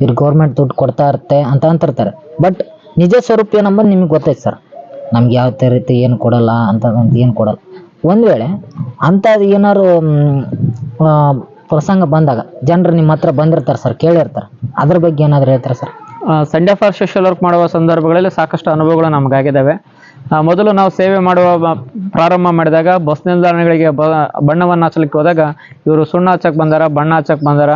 Speaker 1: ಇವ್ರು ಗೌರ್ಮೆಂಟ್ ದುಡ್ಡು ಕೊಡ್ತಾ ಇರುತ್ತೆ ಅಂತ ಅಂತಿರ್ತಾರೆ. ಬಟ್ ನಿಜ ಸ್ವರೂಪ ಏನಂಬುದು ನಿಮಗೆ ಗೊತ್ತೈತೆ ಸರ್, ನಮ್ಗೆ ಯಾವ ರೀತಿ ಏನು ಕೊಡಲ್ಲ ಅಂತದಂತ ಏನು ಕೊಡಲ್ಲ. ಒಂದು ವೇಳೆ ಅಂಥದ್ದು ಏನಾದ್ರು ಪ್ರಸಂಗ ಬಂದಾಗ ಜನರು ನಿಮ್ಮ ಹತ್ರ ಬಂದಿರ್ತಾರೆ ಸರ್, ಕೇಳಿರ್ತಾರೆ, ಅದ್ರ ಬಗ್ಗೆ ಏನಾದರೂ ಹೇಳ್ತಾರೆ sir?
Speaker 2: Sunday for social work ಮಾಡುವ ಸಂದರ್ಭಗಳಲ್ಲಿ ಸಾಕಷ್ಟು ಅನುಭವಗಳು ನಮಗಾಗಿದ್ದಾವೆ. ಮೊದಲು ನಾವು ಸೇವೆ ಮಾಡುವ ಪ್ರಾರಂಭ ಮಾಡಿದಾಗ ಬಸ್ ನಿಲ್ದಾಣಗಳಿಗೆ ಬಣ್ಣವನ್ನು ಹಚ್ಚಲಿಕ್ಕೆ ಹೋದಾಗ ಇವರು ಸುಣ್ಣ ಹಚ್ಚಕ್ಕೆ ಬಂದಾರ, ಬಣ್ಣ ಹಚ್ಚಕ್ಕೆ ಬಂದಾರ,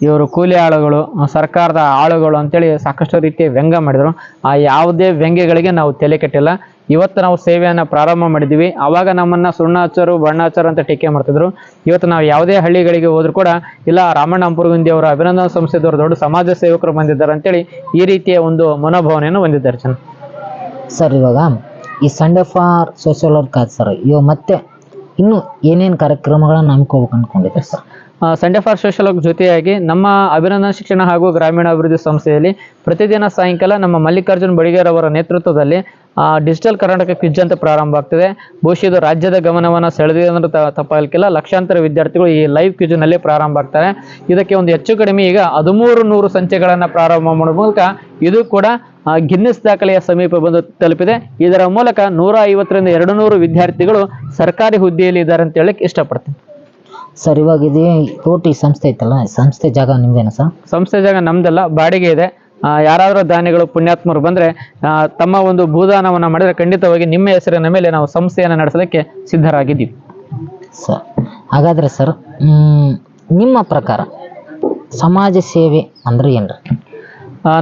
Speaker 2: ಇವರು ಕೂಲಿ ಆಳುಗಳು, ಸರ್ಕಾರದ ಆಳುಗಳು ಅಂತೇಳಿ ಸಾಕಷ್ಟು ರೀತಿಯ ವ್ಯಂಗ್ಯ ಮಾಡಿದರು. ಆ ಯಾವುದೇ ವ್ಯಂಗ್ಯಗಳಿಗೆ ನಾವು ತಲೆ ಕೆಟ್ಟಿಲ್ಲ. ಇವತ್ತು ನಾವು ಸೇವೆಯನ್ನು ಪ್ರಾರಂಭ ಮಾಡಿದ್ದೀವಿ. ಆವಾಗ ನಮ್ಮನ್ನು ಸುಣ್ಣ ಹಚ್ಚರು, ಬಣ್ಣ ಹಚ್ಚರು ಅಂತ ಟೀಕೆ ಮಾಡ್ತಿದ್ರು. ಇವತ್ತು ನಾವು ಯಾವುದೇ ಹಳ್ಳಿಗಳಿಗೆ ಹೋದ್ರೂ ಕೂಡ ಇಲ್ಲ, ರಾಮಣ್ಣ ಅಂಪುರಗುಂದಿ ಅವರು ಅಭಿನಂದನಾ ಸಂಸ್ಥೆದವರು ದೊಡ್ಡ ಸಮಾಜ ಸೇವಕರು ಬಂದಿದ್ದಾರೆ ಅಂತೇಳಿ ಈ ರೀತಿಯ ಒಂದು ಮನೋಭಾವನೆಯನ್ನು ಹೊಂದಿದ್ದಾರೆ ಜನ.
Speaker 1: ಸರ್, ಇವಾಗ ಈ ಸಂಡೇ ಫಾರ್ ಸೋಷಿಯಲ್ ವರ್ಕ್ ಆಯ್ತು ಸರ್, ಇವಾಗ ಮತ್ತೆ ಇನ್ನು ಏನೇನು ಕಾರ್ಯಕ್ರಮಗಳನ್ನು ಹಮ್ಮಿಕೋಬೇಕು ಅಂದ್ಕೊಂಡಿದ್ದಾರೆ sir?
Speaker 2: Sunday for social work ಜೊತೆಯಾಗಿ ನಮ್ಮ ಅಭಿನಂದನಾ ಶಿಕ್ಷಣ ಹಾಗೂ ಗ್ರಾಮೀಣ ಅಭಿವೃದ್ಧಿ ಸಂಸ್ಥೆಯಲ್ಲಿ ಪ್ರತಿದಿನ ಸಾಯಂಕಾಲ ನಮ್ಮ ಮಲ್ಲಿಕಾರ್ಜುನ್ ಬಡಿಗೇರ್ ಅವರ ನೇತೃತ್ವದಲ್ಲಿ ಡಿಜಿಟಲ್ ಕರ್ನಾಟಕ ಕ್ವಿಜ್ ಅಂತ ಪ್ರಾರಂಭ ಆಗ್ತಿದೆ. ಬಹುಶಃ ಇದು ರಾಜ್ಯದ ಗಮನವನ್ನು ಸೆಳೆದಿದೆ ಅಂದ್ರೆ ತಪ್ಪಾಗಲಿಕ್ಕಿಲ್ಲ. ಲಕ್ಷಾಂತರ ವಿದ್ಯಾರ್ಥಿಗಳು ಈ ಲೈವ್ ಕ್ವಿಜ್ನಲ್ಲಿ ಪ್ರಾರಂಭ ಆಗ್ತಾರೆ. ಇದಕ್ಕೆ ಒಂದು ಹೆಚ್ಚು ಕಡಿಮೆ ಈಗ 1300 ಸಂಖ್ಯೆಗಳನ್ನು ಪ್ರಾರಂಭ ಮಾಡುವ ಮೂಲಕ ಇದು ಕೂಡ ಗಿನ್ನಿಸ್ ದಾಖಲೆಯ ಸಮೀಪ ಬಂದು ತಲುಪಿದೆ. ಇದರ ಮೂಲಕ 150ರಿಂದ 200 ವಿದ್ಯಾರ್ಥಿಗಳು ಸರ್ಕಾರಿ ಹುದ್ದೆಯಲ್ಲಿ ಇದ್ದಾರೆ ಅಂತ ಹೇಳಕ್ಕೆ ಇಷ್ಟಪಡ್ತೀನಿ.
Speaker 1: ಸರ್, ಇವಾಗ ಇದು ಕೋಟಿ ಸಂಸ್ಥೆ ಐತಲ್ಲ, ಸಂಸ್ಥೆ ಜಾಗ ನಿಮ್ದೇನಾ ಸರ್?
Speaker 2: ಸಂಸ್ಥೆ ಜಾಗ ನಮ್ದೆಲ್ಲ, ಬಾಡಿಗೆ ಇದೆ. ಯಾರಾದರೂ ದಾನಿಗಳು ಪುಣ್ಯಾತ್ಮರು ಬಂದರೆ ತಮ್ಮ ಒಂದು ಭೂದಾನವನ್ನು ಮಾಡಿದರೆ ಖಂಡಿತವಾಗಿ ನಿಮ್ಮ ಹೆಸರಿನ ಮೇಲೆ ನಾವು ಸಂಸ್ಥೆಯನ್ನು ನಡೆಸೋದಕ್ಕೆ ಸಿದ್ಧರಾಗಿದ್ದೀವಿ.
Speaker 1: ಸರ್, ಹಾಗಾದರೆ ಸರ್, ನಿಮ್ಮ ಪ್ರಕಾರ ಸಮಾಜ ಸೇವೆ ಅಂದರೆ ಏನ್ರಿ?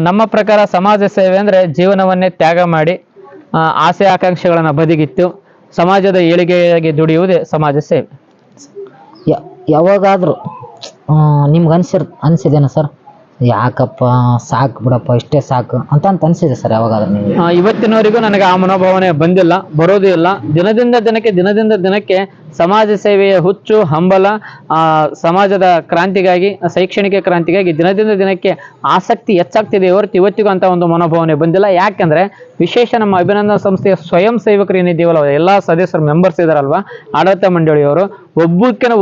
Speaker 2: ನಮ್ಮ ಪ್ರಕಾರ ಸಮಾಜ ಸೇವೆ ಅಂದರೆ ಜೀವನವನ್ನೇ ತ್ಯಾಗ ಮಾಡಿ ಆಸೆ ಆಕಾಂಕ್ಷೆಗಳನ್ನು ಬದಿಗಿಟ್ಟು ಸಮಾಜದ ಏಳಿಗೆಯಾಗಿ ದುಡಿಯುವುದೇ ಸಮಾಜ ಸೇವೆ.
Speaker 1: ಯಾವಾಗಾದರೂ ನಿಮ್ಗೆ ಅನಿಸಿದೇನಾ ಸರ್, ಯಾಕಪ್ಪ ಸಾಕು ಬಿಡಪ್ಪ, ಇಷ್ಟೇ ಸಾಕು ಅಂತ ಅನಿಸಿದೆ ಸರ್ ಯಾವಾಗಾದ್ರೂ ನೀವು?
Speaker 2: ಇವತ್ತಿನವರೆಗೂ ನನಗೆ ಆ ಮನೋಭಾವನೆ ಬಂದಿಲ್ಲ, ಬರೋದೇ ಇಲ್ಲ. ದಿನದಿಂದ ದಿನಕ್ಕೆ ಸಮಾಜ ಸೇವೆಯ ಹುಚ್ಚು ಹಂಬಲ, ಸಮಾಜದ ಕ್ರಾಂತಿಗಾಗಿ, ಶೈಕ್ಷಣಿಕ ಕ್ರಾಂತಿಗಾಗಿ ದಿನದಿಂದ ದಿನಕ್ಕೆ ಆಸಕ್ತಿ ಹೆಚ್ಚಾಗ್ತಿದೆ ಹೊರತು ಇವತ್ತಿಗೂ ಅಂತ ಒಂದು ಮನೋಭಾವನೆ ಬಂದಿಲ್ಲ. ಯಾಕೆಂದ್ರೆ ವಿಶೇಷ ನಮ್ಮ ಅಭಿನಂದನಾ ಸಂಸ್ಥೆಯ ಸ್ವಯಂ ಸೇವಕರು ಏನಿದ್ದೀವಲ್ಲ, ಎಲ್ಲ ಸದಸ್ಯರು ಮೆಂಬರ್ಸ್ ಇದಾರಲ್ವಾ, ಆಡಳಿತ ಮಂಡಳಿಯವರು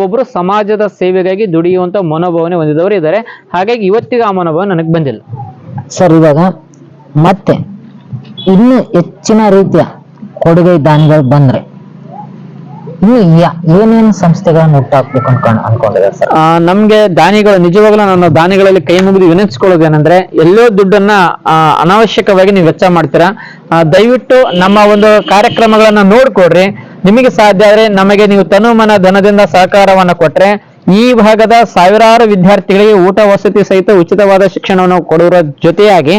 Speaker 2: ಒಬ್ಬರು ಸಮಾಜದ ಸೇವೆಗಾಗಿ ದುಡಿಯುವಂತ ಮನೋಭಾವನೆ ಹೊಂದಿದವರು ಇದ್ದಾರೆ. ಹಾಗಾಗಿ ಇವತ್ತಿಗೂ ಆ ಮನೋಭಾವನೆ ನನಗೆ ಬಂದಿಲ್ಲ
Speaker 1: ಸರ್. ಇವಾಗ ಮತ್ತೆ ಇನ್ನೂ ಹೆಚ್ಚಿನ ರೀತಿಯ ಕೊಡುಗೆ ದಾನಿಗಳು ಬಂದ್ರೆ ಇನ್ನು ಏನೇನು ಸಂಸ್ಥೆಗಳನ್ನು ಹುಟ್ಟಾಕ್ಬೇಕು ಅನ್ಕೊಂಡಿದ್ದಾರೆ ಸರ್?
Speaker 2: ನಮ್ಗೆ ದಾನಿಗಳು ನಿಜವಾಗ್ಲೂ ನನ್ನ ದಾನಿಗಳಲ್ಲಿ ಕೈ ಮುಗಿದು ವಿನಂತಿಸ್ಕೊಳ್ಳೋದೇನೆಂದ್ರೆ, ಎಲ್ಲೋ ದುಡ್ಡನ್ನ ಅನಾವಶ್ಯಕವಾಗಿ ನೀವು ವೆಚ್ಚ ಮಾಡ್ತೀರಾ. ದಯವಿಟ್ಟು ನಮ್ಮ ಒಂದು ಕಾರ್ಯಕ್ರಮಗಳನ್ನ ನೋಡ್ಕೊಡ್ರಿ. ನಿಮಗೆ ಸಾಧ್ಯ ಆದ್ರೆ ನಮಗೆ ನೀವು ತನು ಮನ ಧನದಿಂದ ಸಹಕಾರವನ್ನ ಕೊಟ್ರೆ ಈ ಭಾಗದ ಸಾವಿರಾರು ವಿದ್ಯಾರ್ಥಿಗಳಿಗೆ ಊಟ ವಸತಿ ಸಹಿತ ಉಚಿತವಾದ ಶಿಕ್ಷಣವನ್ನು ಕೊಡುವ ಜೊತೆಯಾಗಿ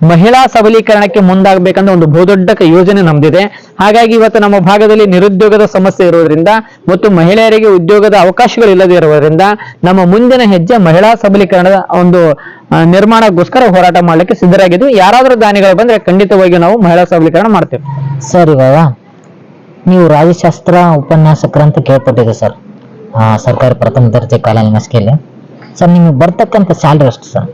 Speaker 2: ಮಹಿಳಾ ಸಬಲೀಕರಣಕ್ಕೆ ಮುಂದಾಗಬೇಕಂತ ಒಂದು ಬಹುದೊಡ್ಡ ಯೋಜನೆ ನಮ್ದಿದೆ. ಹಾಗಾಗಿ ಇವತ್ತು ನಮ್ಮ ಭಾಗದಲ್ಲಿ ನಿರುದ್ಯೋಗದ ಸಮಸ್ಯೆ ಇರುವುದರಿಂದ ಮತ್ತು ಮಹಿಳೆಯರಿಗೆ ಉದ್ಯೋಗದ ಅವಕಾಶಗಳು ಇಲ್ಲದೆ ಇರುವುದರಿಂದ ನಮ್ಮ ಮುಂದಿನ ಹೆಜ್ಜೆ ಮಹಿಳಾ ಸಬಲೀಕರಣದ ಒಂದು ನಿರ್ಮಾಣಕ್ಕೋಸ್ಕರ ಹೋರಾಟ ಮಾಡಲಿಕ್ಕೆ ಸಿದ್ಧರಾಗಿದ್ವಿ. ಯಾರಾದರೂ ದಾನಿಗಳು ಬಂದ್ರೆ ಖಂಡಿತವಾಗಿ ನಾವು ಮಹಿಳಾ ಸಬಲೀಕರಣ ಮಾಡ್ತೇವೆ.
Speaker 1: ಸರ್, ಇವಾಗ ನೀವು ರಾಜಶಾಸ್ತ್ರ ಉಪನ್ಯಾಸಕರಂತ ಕೇಳ್ಪಟ್ಟಿದೆ ಸರ್, ಸರ್ಕಾರಿ ಪ್ರಥಮ ದರ್ಜೆ ಕಾಲೇಜು ಮಸ್ಕಿಯಲ್ಲಿ. ಸರ್, ನಿಮಗೆ ಬರ್ತಕ್ಕಂಥ ಸ್ಯಾಲ್ರಿ ಎಷ್ಟು ಸರ್?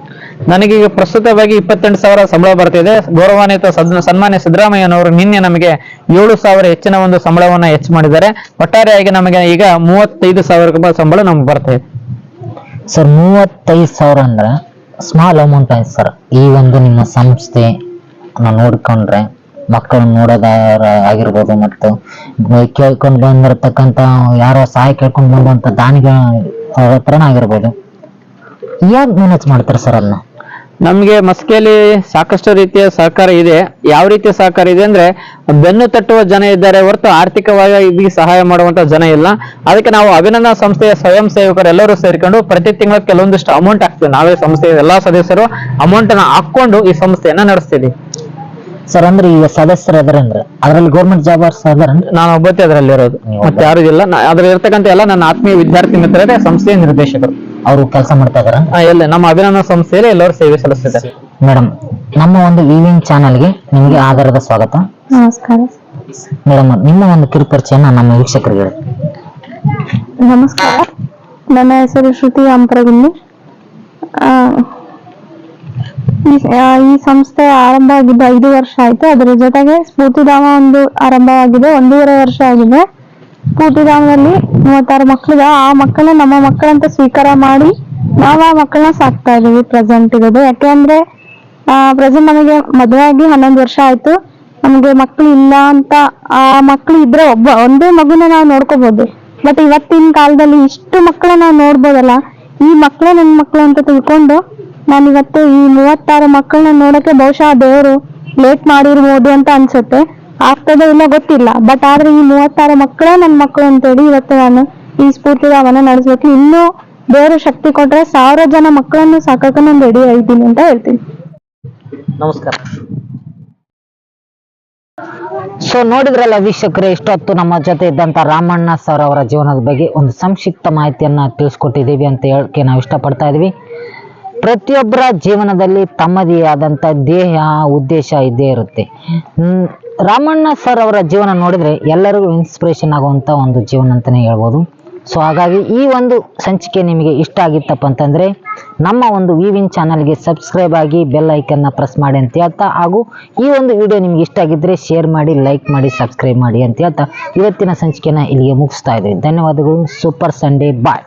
Speaker 2: ನನಗೀಗ ಪ್ರಸ್ತುತವಾಗಿ 28,000 ಸಂಬಳ ಬರ್ತಿದೆ. ಗೌರವಾನ್ವಿತ ಸನ್ಮಾನ್ಯ ಸಿದ್ದರಾಮಯ್ಯನವರು ನಿನ್ನೆ ನಮಗೆ 7,000 ಹೆಚ್ಚಿನ ಒಂದು ಸಂಬಳವನ್ನ ಹೆಚ್ಚು ಮಾಡಿದ್ದಾರೆ. ಒಟ್ಟಾರೆಯಾಗಿ ನಮಗೆ ಈಗ 35,000 ರೂಪಾಯಿ ಸಂಬಳ ನಮ್ಗೆ ಬರ್ತಾ ಇದೆ.
Speaker 1: ಸರ್ 35,000 ಅಂದ್ರೆ ಸ್ಮಾಲ್ ಅಮೌಂಟ್ ಆಯ್ತು ಸರ್. ಈ ಒಂದು ನಿಮ್ಮ ಸಂಸ್ಥೆ ನೋಡ್ಕೊಂಡ್ರೆ ಮಕ್ಕಳನ್ನ ನೋಡೋದಾರ ಆಗಿರ್ಬೋದು, ಮತ್ತು ಕೇಳ್ಕೊಂಡು ಬಂದಿರತಕ್ಕಂತ ಯಾರೋ ಸಹಾಯ ಕೇಳ್ಕೊಂಡು ಬಂದಂತ ದಾನಿಗಳ ಹತ್ರನ ಆಗಿರ್ಬೋದು, ಯಾಕೆ ಮ್ಯಾನೇಜ್ ಮಾಡ್ತಾರೆ ಸರ್ ಅದನ್ನ?
Speaker 2: ನಮ್ಗೆ ಮಸ್ಕಿಯಲ್ಲಿ ಸಾಕಷ್ಟು ರೀತಿಯ ಸಹಕಾರ ಇದೆ. ಯಾವ ರೀತಿಯ ಸಹಕಾರ ಇದೆ ಅಂದ್ರೆ, ಬೆನ್ನು ತಟ್ಟುವ ಜನ ಇದ್ದಾರೆ ಹೊರತು ಆರ್ಥಿಕವಾಗಿ ಇದಕ್ಕೆ ಸಹಾಯ ಮಾಡುವಂತ ಜನ ಇಲ್ಲ. ಅದಕ್ಕೆ ನಾವು ಅಭಿನಂದನಾ ಸಂಸ್ಥೆಯ ಸ್ವಯಂ ಸೇವಕರು ಎಲ್ಲರೂ ಸೇರ್ಕೊಂಡು ಪ್ರತಿ ತಿಂಗಳ ಕೆಲವೊಂದಿಷ್ಟು ಅಮೌಂಟ್ ಹಾಕ್ತೀವಿ. ನಾವೇ ಸಂಸ್ಥೆಯ ಎಲ್ಲಾ ಸದಸ್ಯರು ಅಮೌಂಟ್ ಅನ್ನ ಹಾಕೊಂಡು ಈ ಸಂಸ್ಥೆಯನ್ನ ನಡೆಸ್ತೀವಿ.
Speaker 1: ಸರ್ ಅಂದ್ರೆ ಈಗ ಸದಸ್ಯರು ಅದರಂದ್ರೆ ಅದ್ರಲ್ಲಿ ಗೌರ್ಮೆಂಟ್ ಜಾಬರ್ಸ್ ಅದರಂದ್ರೆ
Speaker 2: ನಾನು ಒಬ್ಬತ್ತೆ ಅದರಲ್ಲಿ ಇರೋದು, ಮತ್ತೆ ಯಾರು ಇಲ್ಲ. ಅದ್ರಲ್ಲಿ ಇರ್ತಕ್ಕಂಥ ಎಲ್ಲ ನನ್ನ ಆತ್ಮೀಯ ವಿದ್ಯಾರ್ಥಿ ಮಿತ್ರರೇ ಸಂಸ್ಥೆಯ ನಿರ್ದೇಶಕರು.
Speaker 1: ಅವರು ಕೆಲಸ ಮಾಡ್ತಾ ಇದಾರ?
Speaker 2: ಎಲ್ಲ ನಮ್ಮ ಅಭಿನಂದನಾ ಸಂಸ್ಥೆಯಲ್ಲಿ ಎಲ್ಲರೂ ಸೇವೆ ಸಲ್ಲಿಸ್ತಿದ್ದಾರೆ.
Speaker 1: ಮೇಡಮ್, ನಮ್ಮ ಒಂದು ವಿವಿಂಗ್ ಚಾನಲ್ಗೆ ನಿಮಗೆ ಆಧಾರದ ಸ್ವಾಗತ.
Speaker 3: ನಮಸ್ಕಾರ.
Speaker 1: ಮೇಡಮ್, ನಿಮ್ಮ ಒಂದು ಕಿರುಪರಿಚಯನ ನಮ್ಮ ವೀಕ್ಷಕರಿಗೆ ಹೇಳಿ.
Speaker 3: ನಮಸ್ಕಾರ, ನನ್ನ ಹೆಸರು ಶ್ರುತಿ ಅಂಪರಗುಂದಿ. ಈ ಸಂಸ್ಥೆ ಆರಂಭ ಆಗಿದ್ದು 5 ವರ್ಷ ಆಯ್ತು. ಅದರ ಜೊತೆಗೆ ಸ್ಫೂರ್ತಿಧಾಮ ಒಂದು ಆರಂಭವಾಗಿದೆ, 1.5 ವರ್ಷ ಆಗಿದೆ. ಸ್ಫೂರ್ತಿಧಾಮದಲ್ಲಿ 36 ಮಕ್ಕಳಿದೆ. ಆ ಮಕ್ಕಳನ್ನ ನಮ್ಮ ಮಕ್ಕಳಂತ ಸ್ವೀಕಾರ ಮಾಡಿ ನಾವು ಆ ಮಕ್ಕಳನ್ನ ಸಾಕ್ತಾ ಇದೀವಿ. ಪ್ರೆಸೆಂಟ್ ಇರೋದು ಯಾಕೆಂದ್ರೆ ಪ್ರೆಸೆಂಟ್ ನಮಗೆ ಮದುವೆ ಆಗಿ 11 ವರ್ಷ ಆಯ್ತು. ನಮ್ಗೆ ಮಕ್ಕಳು ಇಲ್ಲ ಅಂತ, ಆ ಮಕ್ಕಳು ಇದ್ರೆ ಒಂದೇ ಮಗುನ ನಾವು ನೋಡ್ಕೋಬಹುದು. ಬಟ್ ಇವತ್ತಿನ ಕಾಲದಲ್ಲಿ ಇಷ್ಟು ಮಕ್ಕಳನ್ನ ನಾವು ನೋಡ್ಬೋದಲ್ಲ, ಈ ಮಕ್ಕಳೇ ನನ್ನ ಮಕ್ಕಳು ಅಂತ ತಿಳ್ಕೊಂಡು ನಾನು ಇವತ್ತು ಈ 36 ಮಕ್ಕಳನ್ನ ನೋಡಕ್ಕೆ ಬಹುಶಃ ದೇವರು ಲೇಟ್ ಮಾಡಿರ್ಬೋದು ಅಂತ ಅನ್ಸುತ್ತೆ. ಆಗ್ತದೋ ಇಲ್ಲ ಗೊತ್ತಿಲ್ಲ, ಬಟ್ ಆದ್ರೆ ಈ 36 ಮಕ್ಕಳೇ ನನ್ನ ಮಕ್ಕಳು ಅಂತೇಳಿ ಇವತ್ತು ನಾನು ಈ ಸ್ಫೂರ್ತಿಧಾಮನ ನಡೆಸ್ಬೇಕು. ಇನ್ನೂ ದೇವರು ಶಕ್ತಿ ಕೊಟ್ರೆ 1000 ಜನ ಮಕ್ಕಳನ್ನು ಸಾಕಕ್ಕೆ ನಾನು ರೆಡಿ ಆಗಿದ್ದೀನಿ ಅಂತ ಹೇಳ್ತೀನಿ.
Speaker 2: ನಮಸ್ಕಾರ.
Speaker 1: ಸೊ ನೋಡಿದ್ರಲ್ಲ ವೀಕ್ಷಕರೇ, ಇಷ್ಟೊತ್ತು ನಮ್ಮ ಜೊತೆ ಇದ್ದಂತ ರಾಮಣ್ಣ ಸರ್ ಅವರ ಜೀವನದ ಬಗ್ಗೆ ಒಂದು ಸಂಕ್ಷಿಪ್ತ ಮಾಹಿತಿಯನ್ನ ತಿಳಿಸ್ಕೊಟ್ಟಿದ್ದೀವಿ ಅಂತ ಹೇಳಕ್ಕೆ ನಾವು ಇಷ್ಟಪಡ್ತಾ ಇದೀವಿ. ಪ್ರತಿಯೊಬ್ಬರ ಜೀವನದಲ್ಲಿ ತಮ್ಮದೇ ಆದಂತ ದೇಹ ಉದ್ದೇಶ ಇದ್ದೇ ಇರುತ್ತೆ. ರಾಮಣ್ಣ ಸರ್ ಅವರ ಜೀವನ ನೋಡಿದ್ರೆ ಎಲ್ಲರಿಗೂ ಇನ್ಸ್ಪಿರೇಷನ್ ಆಗುವಂತ ಒಂದು ಜೀವನ ಅಂತಾನೆ ಹೇಳ್ಬೋದು. ಸೊ ಹಾಗಾಗಿ ಈ ಒಂದು ಸಂಚಿಕೆ ನಿಮಗೆ ಇಷ್ಟ ಆಗಿತ್ತಪ್ಪ ಅಂತಂದ್ರೆ ನಮ್ಮ ಒಂದು ವಿವಿಂಗ್ ಚಾನಲ್ಗೆ ಸಬ್ಸ್ಕ್ರೈಬ್ ಆಗಿ ಬೆಲ್ ಐಕನ್ನ ಪ್ರೆಸ್ ಮಾಡಿ ಅಂತ ಹೇಳ್ತಾ, ಹಾಗೂ ಈ ಒಂದು ವಿಡಿಯೋ ನಿಮ್ಗೆ ಇಷ್ಟ ಆಗಿದ್ರೆ ಶೇರ್ ಮಾಡಿ, ಲೈಕ್ ಮಾಡಿ, ಸಬ್ಸ್ಕ್ರೈಬ್ ಮಾಡಿ ಅಂತ ಹೇಳ್ತಾ ಇವತ್ತಿನ ಸಂಚಿಕೆನ ಇಲ್ಲಿಗೆ ಮುಗಿಸ್ತಾ ಇದ್ದೀವಿ. ಧನ್ಯವಾದಗಳು. Super Sunday. ಬಾಯ್.